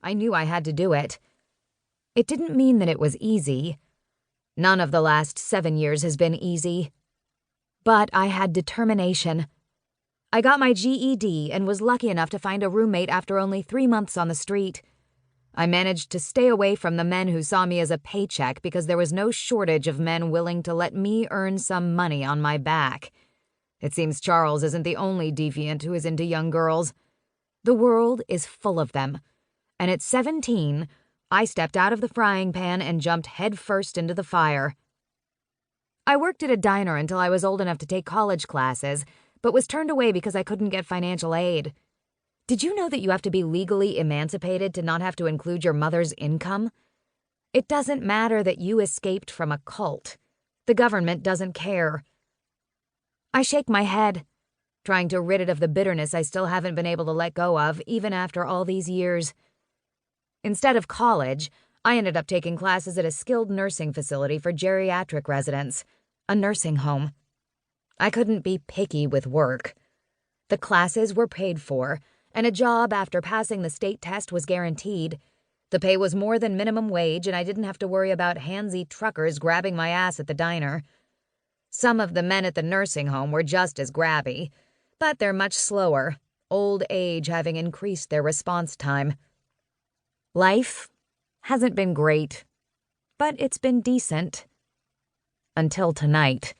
I knew I had to do it. It didn't mean that it was easy. None of the last 7 years has been easy. But I had determination. I got my GED and was lucky enough to find a roommate after only 3 months on the street. I managed to stay away from the men who saw me as a paycheck because there was no shortage of men willing to let me earn some money on my back. It seems Charles isn't the only deviant who is into young girls. The world is full of them. And at 17, I stepped out of the frying pan and jumped headfirst into the fire. I worked at a diner until I was old enough to take college classes, but was turned away because I couldn't get financial aid. Did you know that you have to be legally emancipated to not have to include your mother's income? It doesn't matter that you escaped from a cult. The government doesn't care. I shake my head, trying to rid it of the bitterness I still haven't been able to let go of, even after all these years. Instead of college, I ended up taking classes at a skilled nursing facility for geriatric residents, a nursing home. I couldn't be picky with work. The classes were paid for, and a job after passing the state test was guaranteed. The pay was more than minimum wage, and I didn't have to worry about handsy truckers grabbing my ass at the diner. Some of the men at the nursing home were just as grabby, but they're much slower, old age having increased their response time. Life hasn't been great, but it's been decent. Until tonight.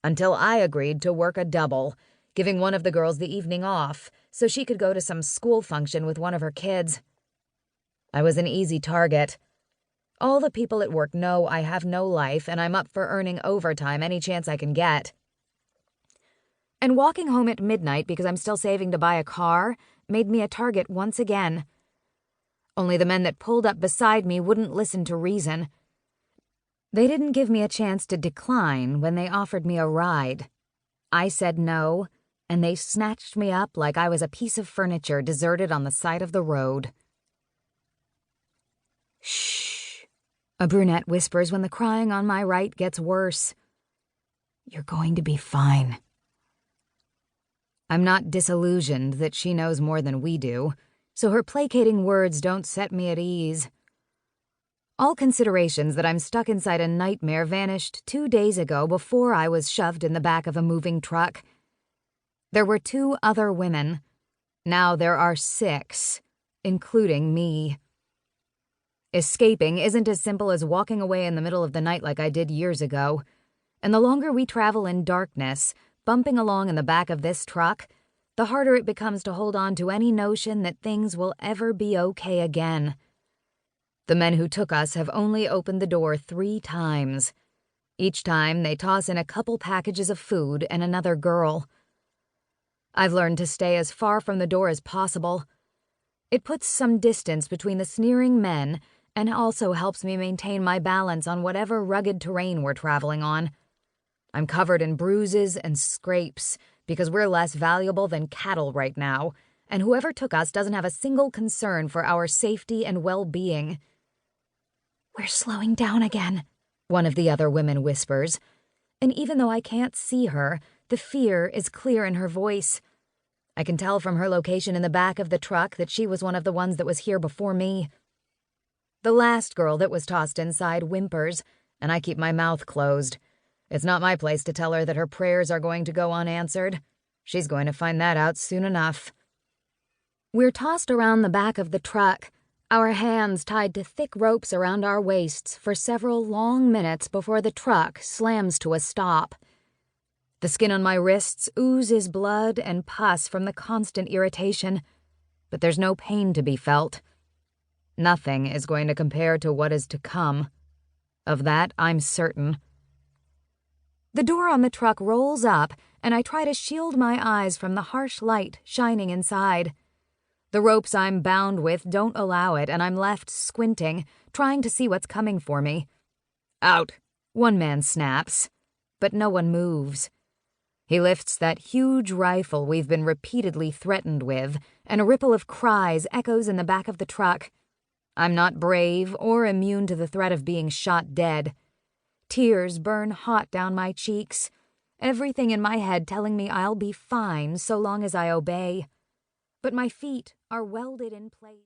Until I agreed to work a double, giving one of the girls the evening off so she could go to some school function with one of her kids. I was an easy target. All the people at work know I have no life and I'm up for earning overtime any chance I can get. And walking home at midnight because I'm still saving to buy a car made me a target once again. Only the men that pulled up beside me wouldn't listen to reason. They didn't give me a chance to decline when they offered me a ride. I said no, and they snatched me up like I was a piece of furniture deserted on the side of the road. Shh, a brunette whispers when the crying on my right gets worse. You're going to be fine. I'm not disillusioned that she knows more than we do, so her placating words don't set me at ease. All considerations that I'm stuck inside a nightmare vanished 2 days ago before I was shoved in the back of a moving truck. There were 2 other women. Now there are 6, including me. Escaping isn't as simple as walking away in the middle of the night like I did years ago. And the longer we travel in darkness, bumping along in the back of this truck, the harder it becomes to hold on to any notion that things will ever be okay again. The men who took us have only opened the door 3 times. Each time, they toss in a couple packages of food and another girl. I've learned to stay as far from the door as possible. It puts some distance between the sneering men and also helps me maintain my balance on whatever rugged terrain we're traveling on. I'm covered in bruises and scrapes because we're less valuable than cattle right now, and whoever took us doesn't have a single concern for our safety and well-being. We're slowing down again, one of the other women whispers, and even though I can't see her, the fear is clear in her voice. I can tell from her location in the back of the truck that she was one of the ones that was here before me. The last girl that was tossed inside whimpers, and I keep my mouth closed. It's not my place to tell her that her prayers are going to go unanswered. She's going to find that out soon enough. We're tossed around the back of the truck, our hands tied to thick ropes around our waists for several long minutes before the truck slams to a stop. The skin on my wrists oozes blood and pus from the constant irritation, but there's no pain to be felt. Nothing is going to compare to what is to come. Of that, I'm certain. The door on the truck rolls up, and I try to shield my eyes from the harsh light shining inside. The ropes I'm bound with don't allow it, and I'm left squinting, trying to see what's coming for me. Out, one man snaps, but no one moves. He lifts that huge rifle we've been repeatedly threatened with, and a ripple of cries echoes in the back of the truck. I'm not brave or immune to the threat of being shot dead. Tears burn hot down my cheeks, everything in my head telling me I'll be fine so long as I obey. But my feet are welded in place.